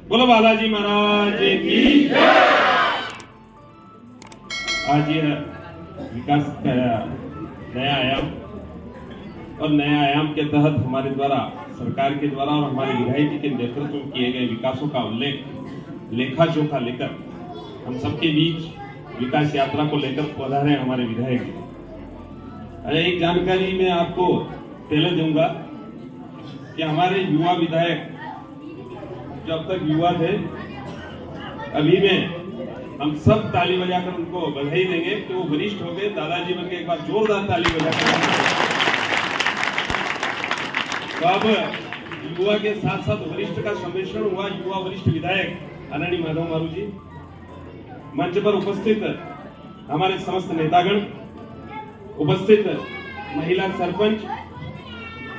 बोलो बालाजी महाराज की जय। आज यह विकास का नया आयाम और नया आयाम के तहत हमारे द्वारा सरकार के द्वारा और हमारे विधायक जी के नेतृत्व में किए गए विकासों का उल्लेख लेखा जोखा लेकर हम सबके बीच विकास यात्रा को लेकर पधारे हमारे विधायक जी। एक जानकारी मैं आपको पहले दूंगा कि हमारे युवा विधायक जो अब तक युवा थे, अभी में हम सब ताली बजाकर उनको बधाई देंगे कि वो वरिष्ठ हो गए, दादाजी बन के एक बार जोरदार ताली बजाकर। तो अब युवा के साथ साथ वरिष्ठ का सम्मिश्रण हुआ। युवा वरिष्ठ विधायक आदरणीय माधव मारू जी, मंच पर उपस्थित हमारे समस्त नेतागण, उपस्थित महिला सरपंच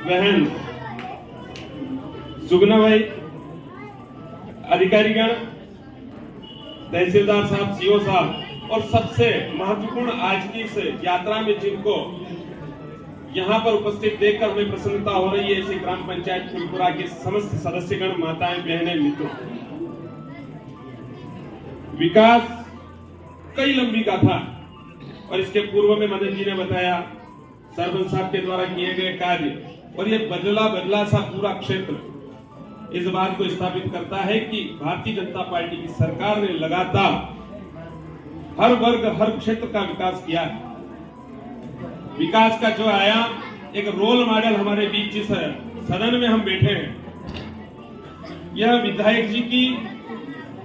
बहन सुगना भाई, अधिकारीगण, तहसीलदार साहब, सीओ साहब और सबसे महत्वपूर्ण आज की इस यात्रा में जिनको यहाँ पर उपस्थित देखकर हमें प्रसन्नता हो रही है, ऐसे ग्राम पंचायत फूलपुरा के समस्त सदस्यगण, माताएं, बहनें, मित्रों। विकास कई लंबी गाथा और इसके पूर्व में मदन जी ने बताया सरपंच साहब के द्वारा किए गए कार्य, और ये बदला सा पूरा क्षेत्र इस बात को स्थापित करता है कि भारतीय जनता पार्टी की सरकार ने लगातार हर वर्ग हर क्षेत्र का विकास किया है। विकास का जो आयाम एक रोल मॉडल हमारे बीच जिस सदन में हम बैठे हैं, यह विधायक जी की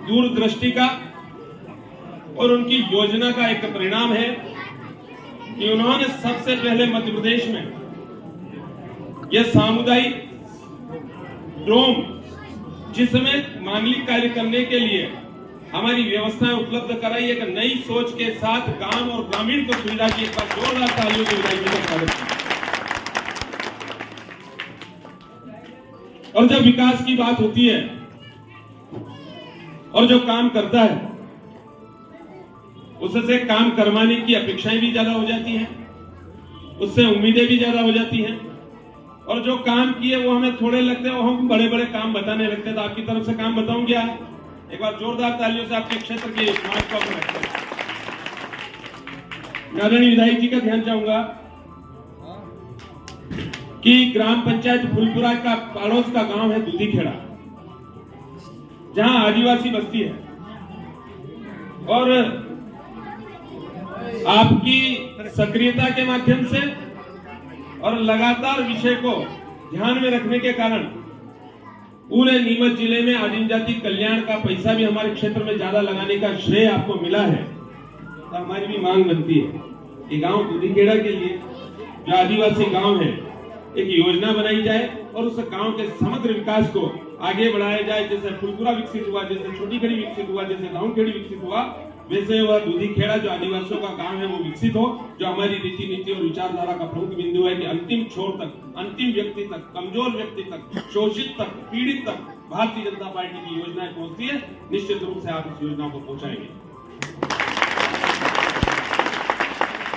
दूरदृष्टि का और उनकी योजना का एक परिणाम है कि उन्होंने सबसे पहले मध्य प्रदेश में यह सामुदायिक ड्रोन, जिसमें मांगलिक कार्य करने के लिए हमारी व्यवस्थाएं उपलब्ध कराई, एक नई सोच के साथ गांव और ग्रामीण को सुविधा की। एक बार जोरदार तालियों से विधायक जी का स्वागत। और जब विकास की बात होती है और जो काम करता है, उससे काम करवाने की अपेक्षाएं भी ज्यादा हो जाती हैं, उससे उम्मीदें भी ज्यादा हो जाती हैं, और जो काम किए वो हमें थोड़े लगते हैं, वो हम बड़े बड़े काम बताने लगते हैं। तो आपकी तरफ से काम बताऊं क्या? एक बार जोरदार तालियों से आपके क्षेत्र के महत्व को रखते हैं। आदरणीय विधायक जी का ध्यान चाहूंगा कि ग्राम पंचायत फूलपुरा का पड़ोस का गांव है दूधीखेड़ा, जहां आदिवासी बस्ती है, और आपकी सक्रियता के माध्यम से और लगातार विषय को ध्यान में रखने के कारण पूरे नीमच जिले में आदिम जाति कल्याण का पैसा भी हमारे क्षेत्र में ज्यादा लगाने का श्रेय आपको मिला है। तो हमारी भी मांग बनती है कि गांव दूधीखेड़ा के लिए, जो आदिवासी गांव है, एक योजना बनाई जाए और उस गांव के समग्र विकास को आगे बढ़ाया जाए। जैसे फूलपुरा विकसित हुआ, जैसे छोटी खेड़ी विकसित हुआ, जैसे धामखेड़ी विकसित हुआ, वैसे वह दूधीखेड़ा जो आदिवासियों का गांव है वो विकसित हो। जो हमारी रीति नीति और विचारधारा का प्रमुख बिंदु है कि अंतिम छोर तक, अंतिम व्यक्ति तक, कमजोर व्यक्ति तक, शोषित तक, पीड़ित तक भारतीय जनता पार्टी की योजनाएं पहुंचती है। निश्चित रूप से आप इस योजना को पहुंचाएंगे।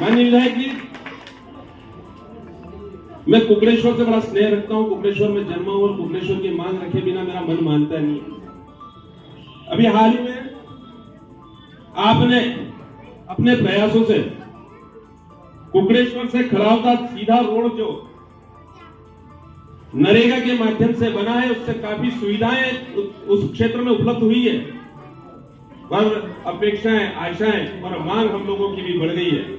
माननीय विधायक जी, मैं कुकड़ेश्वर से बड़ा स्नेह रखता हूं। कुकड़ेश्वर में जन्मा हूं और कुकड़ेश्वर की मांग रखे बिना मेरा मन मानता नहीं। अभी हाल ही में आपने अपने प्रयासों से कुकड़ेश्वर से खड़ावता सीधा रोड जो नरेगा के माध्यम से बना है, उससे काफी सुविधाएं उस क्षेत्र में उपलब्ध हुई है, पर अपेक्षाएं, आशाएं और मांग हम लोगों की भी बढ़ गई है।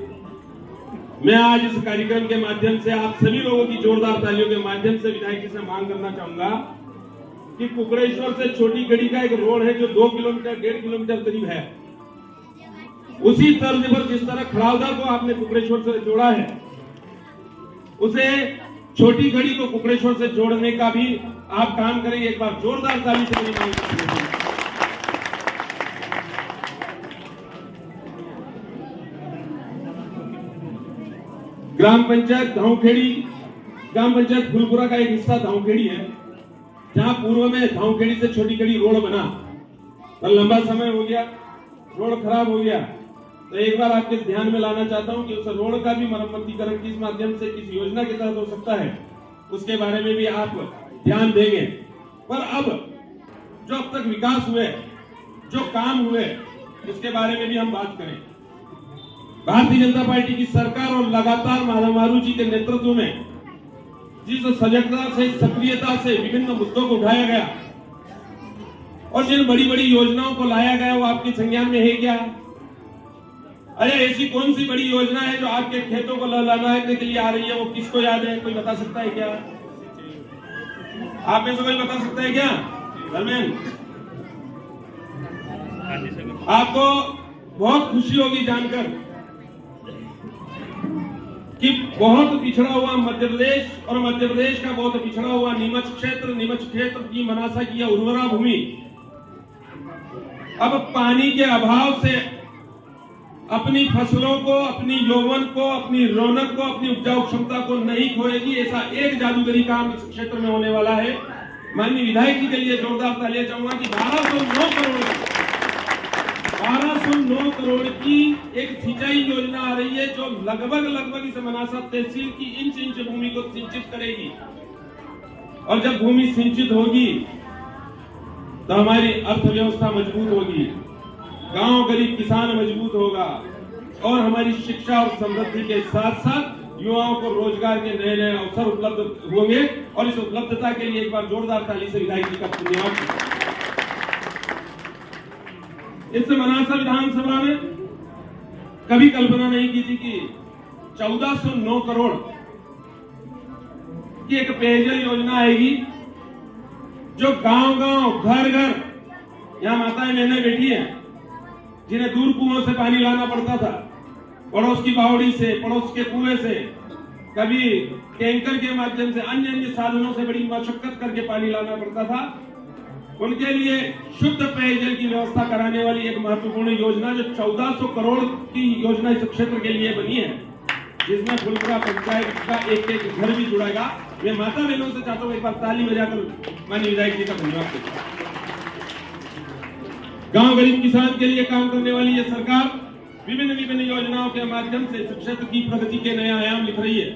मैं आज इस कार्यक्रम के माध्यम से आप सभी लोगों की जोरदार तालियों के माध्यम से विधायक जी से मांग करना चाहूंगा कि कुकड़ेश्वर से छोटी खेड़ी का एक रोड है जो 2 किलोमीटर 1.5 किलोमीटर करीब है, उसी तर्ज पर जिस तरह खड़ावदा को आपने कुकड़ेश्वर से जोड़ा है, उसे छोटी खेड़ी को कुकड़ेश्वर से जोड़ने का भी आप काम करेंगे। एक बार जोरदार ताली से मेरी मांग करते हैं। ग्राम पंचायत धामखेड़ी, ग्राम पंचायत फूलपुरा का एक हिस्सा धामखेड़ी है, जहां पूर्व में धामखेड़ी से छोटी खेड़ी रोड बना, पर लंबा समय हो गया, रोड खराब हो गया। तो एक बार आपके ध्यान में लाना चाहता हूं कि उस रोड का भी मरम्मतीकरण किस माध्यम से, किस योजना के तहत हो सकता है, उसके बारे में भी आप ध्यान देंगे। पर अब जो अब तक विकास हुए, जो काम हुए, उसके बारे में भी हम बात करें। भारतीय जनता पार्टी की सरकार और लगातार माधव जी के नेतृत्व में जिस सजगता से, सक्रियता से विभिन्न मुद्दों को उठाया गया और जिन बड़ी बड़ी योजनाओं को लाया गया, वो आपके संज्ञान में है क्या? अरे ऐसी कौन सी बड़ी योजना है जो आपके खेतों को लहलाने के लिए आ रही है? वो किसको याद है? कोई बता सकता है क्या? आप में से कोई बता सकता है क्या? धर्मेंद्र, आपको बहुत खुशी होगी जानकर कि बहुत पिछड़ा हुआ मध्य प्रदेश और मध्य प्रदेश का बहुत पिछड़ा हुआ नीमच क्षेत्र की मनासा की उर्वरा भूमि अब पानी के अभाव से अपनी फसलों को, अपनी यौवन को, अपनी रौनक को, अपनी उपजाऊ क्षमता को नहीं खोएगी। ऐसा एक जादूगरी काम इस क्षेत्र में होने वाला है। माननीय विधायक जी के लिए जोरदार तालियां चाहूंगा कि 1209 करोड़ की एक सिंचाई योजना आ रही है जो लगभग इस मनासा तहसील की इंच भूमि को सिंचित करेगी। और जब भूमि सिंचित होगी तो हमारी अर्थव्यवस्था मजबूत होगी, गांव गरीब किसान मजबूत होगा और हमारी शिक्षा और समृद्धि के साथ साथ युवाओं को रोजगार के नए नए अवसर उपलब्ध होंगे। और इस उपलब्धता के लिए एक बार जोरदार ताली से विधायक जी का धन्यवाद। इस मनासा विधानसभा में कभी कल्पना नहीं की थी कि 1409 करोड़ की एक पेयजल योजना आएगी जो गांव-गांव, घर-घर, यहां माताएं बहनें बैठी हैं जिन्हें दूर कुओं से पानी लाना पड़ता था, पड़ोस की बावड़ी से, पड़ोस के कुएं से, कभी टैंकर के माध्यम से, अन्य साधनों से बड़ी मशक्कत करके पानी लाना पड़ता था। उनके लिए शुद्ध पेयजल की व्यवस्था कराने वाली एक महत्वपूर्ण योजना जो 1400 करोड़ की योजना इस क्षेत्र के लिए बनी है, जिसमें फुलपुरा पंचायत का एक घर भी जुड़ेगा। मैं माता बहनों से चाहता हूँ एक बार ताली बजाकर माननीय विधायक जी का धन्यवाद करता हूं। गांव गरीब किसान के लिए काम करने वाली ये सरकार विभिन्न योजनाओं के माध्यम से इस क्षेत्र की प्रगति के नए आयाम लिख रही है।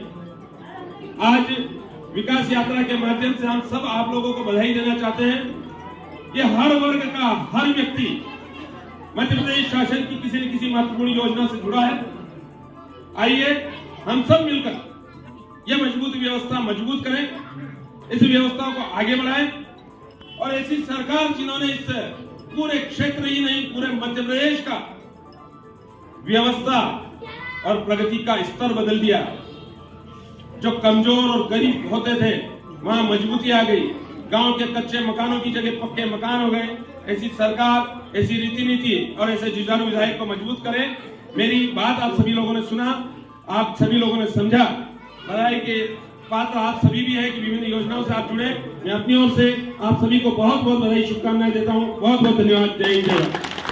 आज विकास यात्रा के माध्यम से हम सब आप लोगों को बधाई देना चाहते हैं कि हर वर्ग का हर व्यक्ति मध्य प्रदेश शासन की किसी न किसी महत्वपूर्ण योजना से जुड़ा है। आइए हम सब मिलकर यह व्यवस्था मजबूत करें, इस व्यवस्था को आगे बढ़ाएं और ऐसी सरकार जिन्होंने इस पूरे क्षेत्र ही नहीं पूरे मध्य प्रदेश का व्यवस्था और प्रगति का स्तर बदल दिया। जो कमजोर और गरीब होते थे वहां मजबूती आ गई, गांव के कच्चे मकानों की जगह पक्के मकान हो गए। ऐसी सरकार, ऐसी रीति नीति और ऐसे जुझारू विधायक को मजबूत करें। मेरी बात आप सभी लोगों ने सुना, आप सभी लोगों ने समझा। बधाई के पात्र आप सभी भी है कि विभिन्न योजनाओं से आप जुड़े। मैं अपनी ओर से आप सभी को बहुत बहुत बधाई, शुभकामनाएं देता हूं। बहुत बहुत धन्यवाद। जय हिंद, जय भारत।